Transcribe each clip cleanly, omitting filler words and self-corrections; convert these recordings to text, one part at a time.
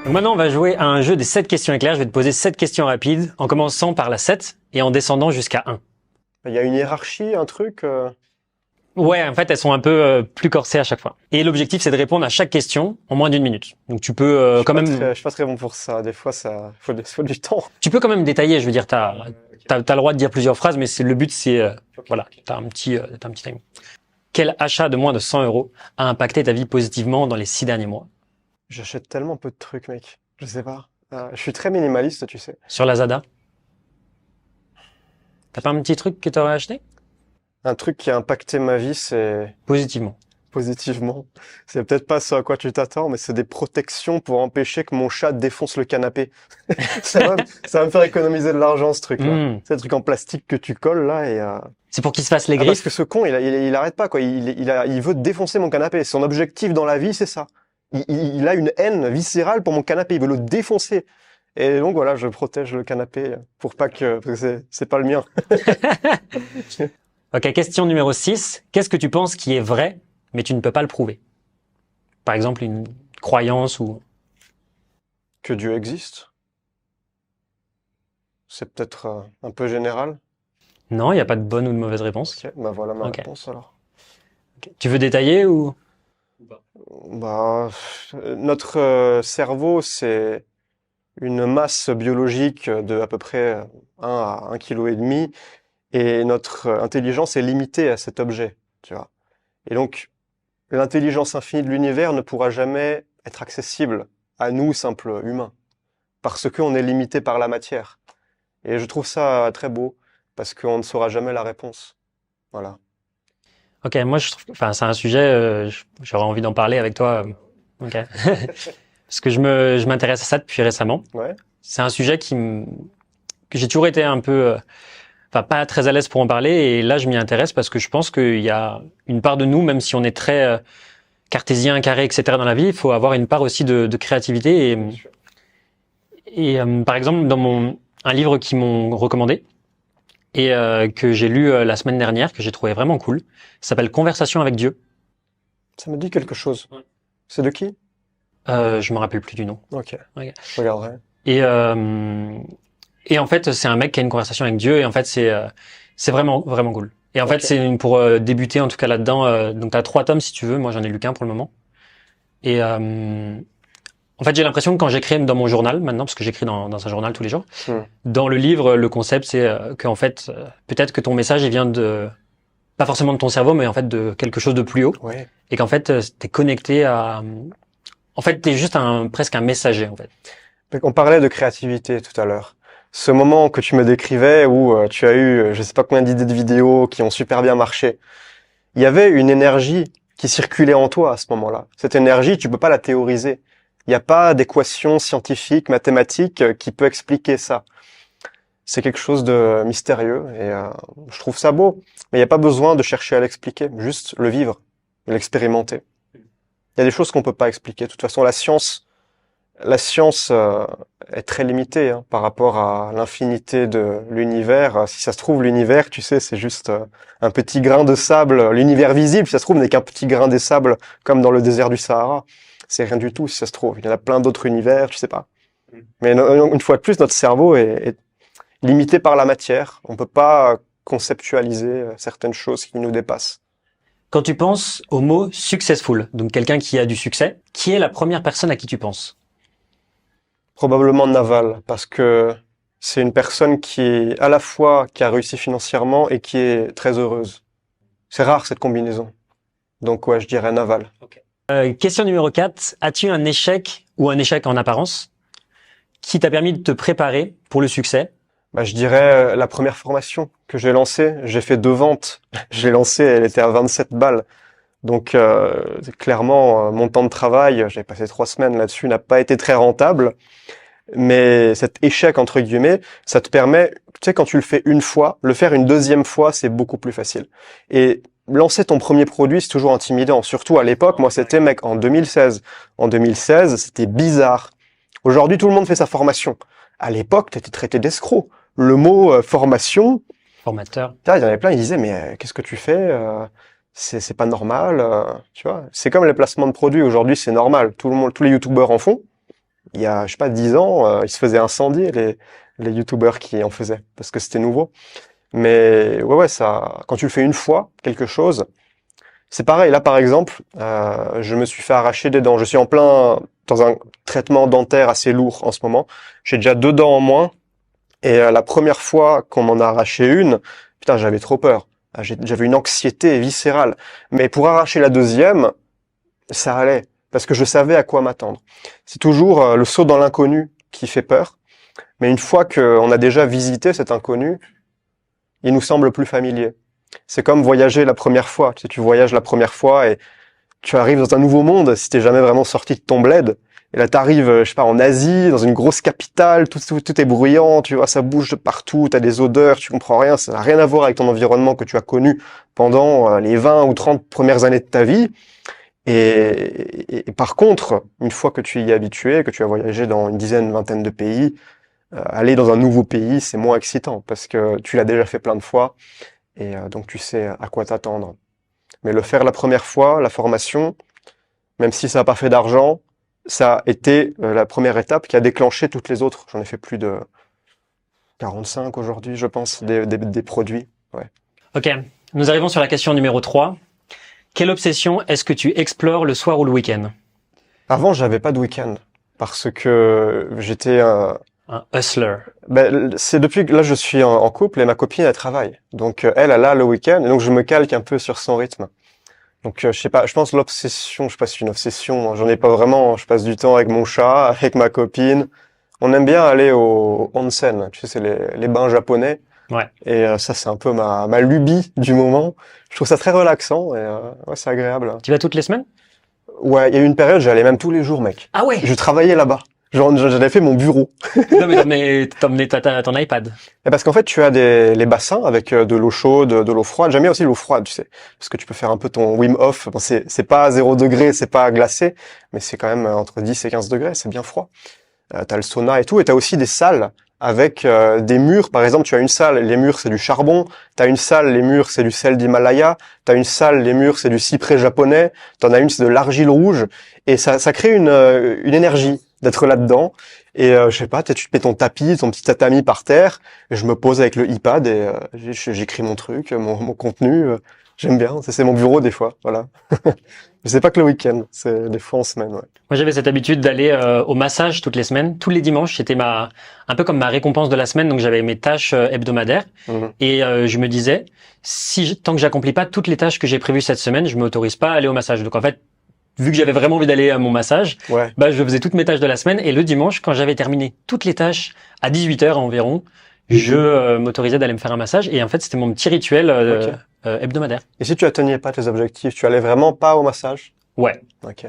Donc maintenant, on va jouer à un jeu des 7 questions éclairs. Je vais te poser 7 questions rapides, en commençant par la 7 et en descendant jusqu'à 1. Il y a une hiérarchie, un truc Ouais, en fait, elles sont un peu plus corsées à chaque fois. Et l'objectif, c'est de répondre à chaque question en moins d'1 minute. Donc tu peux quand même... Je suis pas très bon pour ça. Des fois, ça faut du temps. Tu peux quand même détailler, je veux dire, t'as le droit de dire plusieurs phrases, mais le but, c'est... voilà, t'as un petit timing. Quel achat de moins de 100 € a impacté ta vie positivement dans les 6 derniers mois? J'achète tellement peu de trucs, mec. Je sais pas. Je suis très minimaliste, tu sais. Sur Lazada? T'as pas un petit truc que t'aurais acheté? Un truc qui a impacté ma vie, c'est Positivement. positivement. C'est peut-être pas ce à quoi tu t'attends, mais c'est des protections pour empêcher que mon chat défonce le canapé. Ça va me faire économiser de l'argent, ce truc-là. C'est un truc en plastique que tu colles, là, et... C'est pour qu'il se fasse les parce griffes? que ce con, il arrête pas, quoi. Il veut défoncer mon canapé. Son objectif dans la vie, c'est ça. Il a une haine viscérale pour mon canapé. Il veut le défoncer. Et donc, voilà, je protège le canapé pour pas parce que c'est pas le mien. Ok, question numéro 6. Qu'est-ce que tu penses qui est vrai, mais tu ne peux pas le prouver? Par exemple, une croyance ou... Que Dieu existe. C'est peut-être un peu général. Non, il n'y a pas de bonne ou de mauvaise réponse. Ok, bah voilà ma Ok. réponse alors. Okay. Tu veux détailler ou... Bah, notre cerveau, c'est une masse biologique de à peu près 1 à 1,5 kg, et notre intelligence est limitée à cet objet, tu vois. Et donc, l'intelligence infinie de l'univers ne pourra jamais être accessible à nous, simples humains, parce qu'on est limité par la matière. Et je trouve ça très beau, parce qu'on ne saura jamais la réponse. Voilà. Ok, moi je trouve, enfin c'est un sujet, j'aurais envie d'en parler avec toi. Ok, parce que je m'intéresse à ça depuis récemment. Ouais. C'est un sujet que j'ai toujours été un peu, enfin pas très à l'aise pour en parler, et là je m'y intéresse parce que je pense qu'il y a une part de nous, même si on est très cartésien, carré, etc. dans la vie, il faut avoir une part aussi de créativité. Et par exemple, dans un livre qu'ils m'ont recommandé et que j'ai lu la semaine dernière, que j'ai trouvé vraiment cool, ça s'appelle Conversation avec Dieu. Ça me dit quelque chose. Ouais. C'est de qui? Je me rappelle plus du nom. Ok. Okay. Je regarderai. Et en fait, c'est un mec qui a une conversation avec Dieu, et en fait, c'est vraiment vraiment cool. Et en fait, c'est pour débuter en tout cas là-dedans. Donc, t'as 3 tomes si tu veux. Moi, j'en ai lu qu'un pour le moment. Et en fait, j'ai l'impression que quand j'écris dans mon journal maintenant, parce que j'écris dans un journal tous les jours, dans le livre, le concept, c'est qu'en fait, peut-être que ton message, il vient pas forcément de ton cerveau, mais en fait de quelque chose de plus haut. Ouais. Et qu'en fait, t'es connecté à... En fait, t'es juste presque un messager, en fait. On parlait de créativité tout à l'heure. Ce moment que tu me décrivais où tu as eu, je sais pas combien d'idées de vidéos qui ont super bien marché. Il y avait une énergie qui circulait en toi à ce moment-là. Cette énergie, tu peux pas la théoriser. Il n'y a pas d'équation scientifique, mathématique qui peut expliquer ça. C'est quelque chose de mystérieux et je trouve ça beau. Mais il n'y a pas besoin de chercher à l'expliquer, juste le vivre, l'expérimenter. Il y a des choses qu'on peut pas expliquer. De toute façon, la science est très limitée par rapport à l'infinité de l'univers. Si ça se trouve, l'univers, tu sais, c'est juste un petit grain de sable. L'univers visible, si ça se trouve, n'est qu'un petit grain de sable, comme dans le désert du Sahara. C'est rien du tout, si ça se trouve. Il y en a plein d'autres univers, tu sais pas. Mais une fois de plus, notre cerveau est limité par la matière. On peut pas conceptualiser certaines choses qui nous dépassent. Quand tu penses au mot successful, donc quelqu'un qui a du succès, qui est la première personne à qui tu penses? Probablement Naval, parce que c'est une personne qui à la fois qui a réussi financièrement et qui est très heureuse. C'est rare cette combinaison. Donc ouais, je dirais Naval. Okay. Question numéro 4. As-tu un échec ou un échec en apparence qui t'a permis de te préparer pour le succès? Bah, je dirais la première formation que j'ai lancée. J'ai fait 2 ventes. Je l'ai lancée, elle était à 27 balles. Donc clairement, mon temps de travail, j'ai passé 3 semaines là-dessus, n'a pas été très rentable. Mais cet échec, entre guillemets, ça te permet, tu sais, quand tu le fais une fois, le faire une deuxième fois, c'est beaucoup plus facile. Et lancer ton premier produit, c'est toujours intimidant. Surtout à l'époque, moi, c'était, mec, en 2016. En 2016, c'était bizarre. Aujourd'hui, tout le monde fait sa formation. À l'époque, t'étais traité d'escroc. Le mot formation... Formateur. Il y en avait plein, ils disaient, mais qu'est-ce que tu fais c'est pas normal, tu vois. C'est comme les placements de produits. Aujourd'hui, c'est normal. Tous les youtubeurs en font. il y a, je sais pas, 10 ans, ils se faisaient incendier, les youtubeurs qui en faisaient, parce que c'était nouveau. Mais ouais, ça, quand tu le fais une fois, quelque chose, c'est pareil. Là, par exemple, je me suis fait arracher des dents. Je suis en plein dans un traitement dentaire assez lourd en ce moment. J'ai déjà 2 dents en moins. Et la première fois qu'on m'en a arraché une, putain, j'avais trop peur. J'avais une anxiété viscérale. Mais pour arracher la deuxième, ça allait, parce que je savais à quoi m'attendre. C'est toujours le saut dans l'inconnu qui fait peur. Mais une fois qu'on a déjà visité cet inconnu, il nous semble plus familier. C'est comme voyager la première fois. Tu sais, tu voyages la première fois et tu arrives dans un nouveau monde si t'es jamais vraiment sorti de ton bled. Et là, t'arrives, je sais pas, en Asie, dans une grosse capitale, tout est bruyant, tu vois, ça bouge de partout, t'as des odeurs, tu comprends rien, ça n'a rien à voir avec ton environnement que tu as connu pendant les 20 ou 30 premières années de ta vie. Et par contre, une fois que tu y es habitué, que tu as voyagé dans une dizaine, vingtaine de pays, aller dans un nouveau pays, c'est moins excitant parce que tu l'as déjà fait plein de fois et donc tu sais à quoi t'attendre. Mais le faire la première fois, la formation, même si ça n'a pas fait d'argent, ça a été la première étape qui a déclenché toutes les autres. J'en ai fait plus de 45 aujourd'hui, je pense, des produits. Ouais. Ok, nous arrivons sur la question numéro 3. Quelle obsession est-ce que tu explores le soir ou le week-end? Avant, j'avais pas de week-end parce que j'étais Un hustler. ben, c'est depuis que là je suis en couple et ma copine elle travaille. Donc elle a le week-end et donc je me calque un peu sur son rythme. Donc je sais pas, je pense l'obsession, je sais pas si c'est une obsession, j'en ai pas vraiment, je passe du temps avec mon chat, avec ma copine. On aime bien aller au onsen, tu sais c'est les bains japonais. Ouais. Et ça c'est un peu ma lubie du moment. Je trouve ça très relaxant et ouais, c'est agréable. Tu vas toutes les semaines? Ouais, il y a eu une période, j'allais même tous les jours, mec. Ah ouais. Je travaillais là-bas. Genre, j'avais fait mon bureau. Non mais t'as emmené ton iPad. Et parce qu'en fait, tu as les bassins avec de l'eau chaude, de l'eau froide. J'aime bien aussi l'eau froide, tu sais. Parce que tu peux faire un peu ton Wim Hof. Bon, c'est pas à 0 degré, c'est pas glacé, mais c'est quand même entre 10 et 15 degrés, c'est bien froid. T'as le sauna et tout, et t'as aussi des salles avec des murs. Par exemple, tu as une salle, les murs c'est du charbon. T'as une salle, les murs c'est du sel d'Himalaya. T'as une salle, les murs c'est du cyprès japonais. T'en as une, c'est de l'argile rouge. Et ça crée une énergie d'être là-dedans. Et je sais pas, tu te mets ton tapis, ton petit tatami par terre. Et je me pose avec le iPad et j'écris mon truc, mon contenu. J'aime bien, c'est mon bureau des fois, voilà. Mais c'est pas que le week-end, c'est des fois en semaine, ouais. Moi, j'avais cette habitude d'aller au massage toutes les semaines. Tous les dimanches, c'était un peu comme ma récompense de la semaine. Donc, j'avais mes tâches hebdomadaires. Mhm. Et je me disais, tant que j'accomplis pas toutes les tâches que j'ai prévues cette semaine, je m'autorise pas à aller au massage. Donc, en fait, vu que j'avais vraiment envie d'aller à mon massage, Ouais. bah, je faisais toutes mes tâches de la semaine. Et le dimanche, quand j'avais terminé toutes les tâches à 18h environ, je m'autorisais d'aller me faire un massage. Et en fait, c'était mon petit rituel Ok. hebdomadaire. Et si tu atteignais pas tes objectifs, tu allais vraiment pas au massage? Ouais. Ok.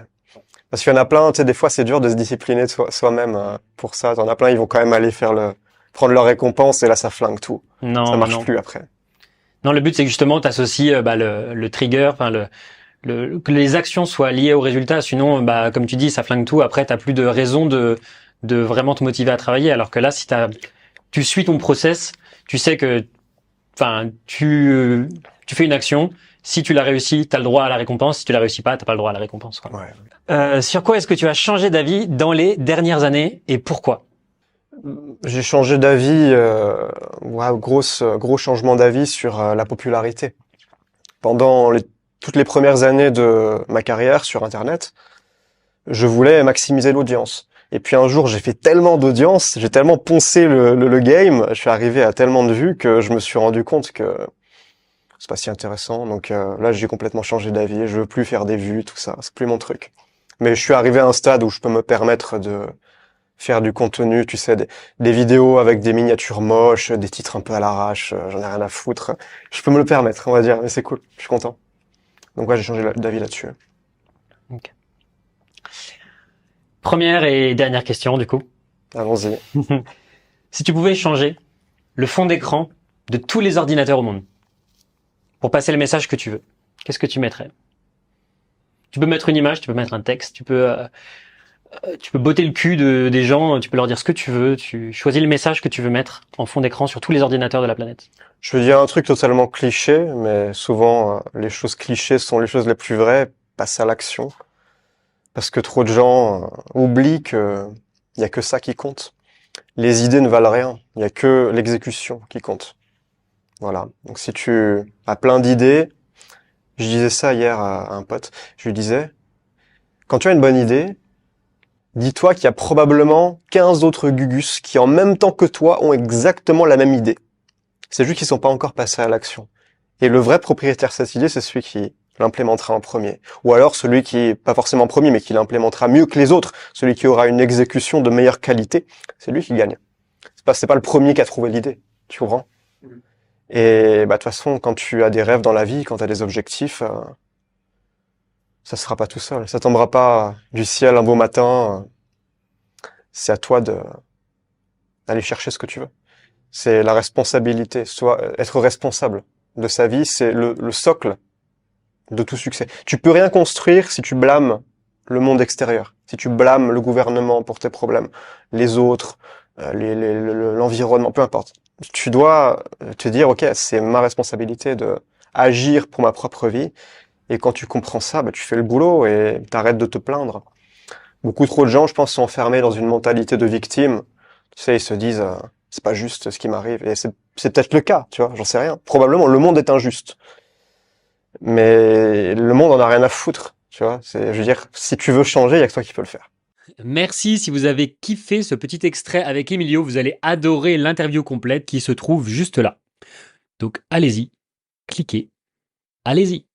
Parce qu'il y en a plein, tu sais, des fois c'est dur de se discipliner de soi-même pour ça. T'en as plein, ils vont quand même aller prendre leur récompense et là ça flingue tout. Non, Ça marche non. plus après. Non, le but, c'est que justement, t'associes le trigger, enfin que les actions soient liées au résultat. Sinon, bah, comme tu dis, ça flingue tout. Après, t'as plus de raison de vraiment te motiver à travailler. Alors que là, si tu suis ton process, tu sais que, enfin, tu fais une action. Si tu l'as réussi, t'as le droit à la récompense. Si tu l'as réussi pas, t'as pas le droit à la récompense, quoi. Ouais. Sur quoi est-ce que tu as changé d'avis dans les dernières années et pourquoi? J'ai changé d'avis, ouais, gros changement d'avis sur la popularité. Pendant toutes les premières années de ma carrière sur Internet, je voulais maximiser l'audience. Et puis un jour, j'ai fait tellement d'audience, j'ai tellement poncé le game, je suis arrivé à tellement de vues que je me suis rendu compte que c'est pas si intéressant. Donc là, j'ai complètement changé d'avis. Je veux plus faire des vues, tout ça. C'est plus mon truc. Mais je suis arrivé à un stade où je peux me permettre de faire du contenu, tu sais, des vidéos avec des miniatures moches, des titres un peu à l'arrache. J'en ai rien à foutre. Je peux me le permettre, on va dire. Mais c'est cool. Je suis content. Donc ouais, j'ai changé d'avis là-dessus. Okay. Première et dernière question, du coup. Allons-y. Si tu pouvais changer le fond d'écran de tous les ordinateurs au monde pour passer le message que tu veux, qu'est-ce que tu mettrais? Tu peux mettre une image, tu peux mettre un texte, tu peux botter le cul des gens, tu peux leur dire ce que tu veux, tu choisis le message que tu veux mettre en fond d'écran sur tous les ordinateurs de la planète. Je veux dire un truc totalement cliché, mais souvent les choses clichés sont les choses les plus vraies. Passe à l'action. Parce que trop de gens oublient que Il y a que ça qui compte. Les idées ne valent rien. Il y a que l'exécution qui compte. Voilà. Donc si tu as plein d'idées, je disais ça hier à un pote, je lui disais, quand tu as une bonne idée, dis-toi qu'il y a probablement 15 autres Gugus qui en même temps que toi ont exactement la même idée. C'est juste qu'ils sont pas encore passés à l'action. Et le vrai propriétaire de cette idée, c'est celui qui l'implémentera en premier. Ou alors celui qui, pas forcément premier, mais qui l'implémentera mieux que les autres, celui qui aura une exécution de meilleure qualité, c'est lui qui gagne. C'est pas le premier qui a trouvé l'idée, tu comprends? Et bah de toute façon, quand tu as des rêves dans la vie, quand tu as des objectifs, ça se fera pas tout seul. Ça tombera pas du ciel un beau matin. C'est à toi d'aller chercher ce que tu veux. C'est la responsabilité. Être responsable de sa vie, c'est le socle de tout succès. Tu peux rien construire si tu blâmes le monde extérieur, si tu blâmes le gouvernement pour tes problèmes, les autres, l'environnement, peu importe. Tu dois te dire, ok, c'est ma responsabilité de agir pour ma propre vie. Et quand tu comprends ça, bah, tu fais le boulot et t'arrêtes de te plaindre. Beaucoup trop de gens, je pense, sont enfermés dans une mentalité de victime. Tu sais, ils se disent, c'est pas juste ce qui m'arrive. Et c'est peut-être le cas, tu vois, j'en sais rien. Probablement, le monde est injuste. Mais le monde en a rien à foutre, tu vois. Je veux dire, si tu veux changer, il y a que toi qui peux le faire. Merci, si vous avez kiffé ce petit extrait avec Emilio, vous allez adorer l'interview complète qui se trouve juste là. Donc allez-y, cliquez, allez-y.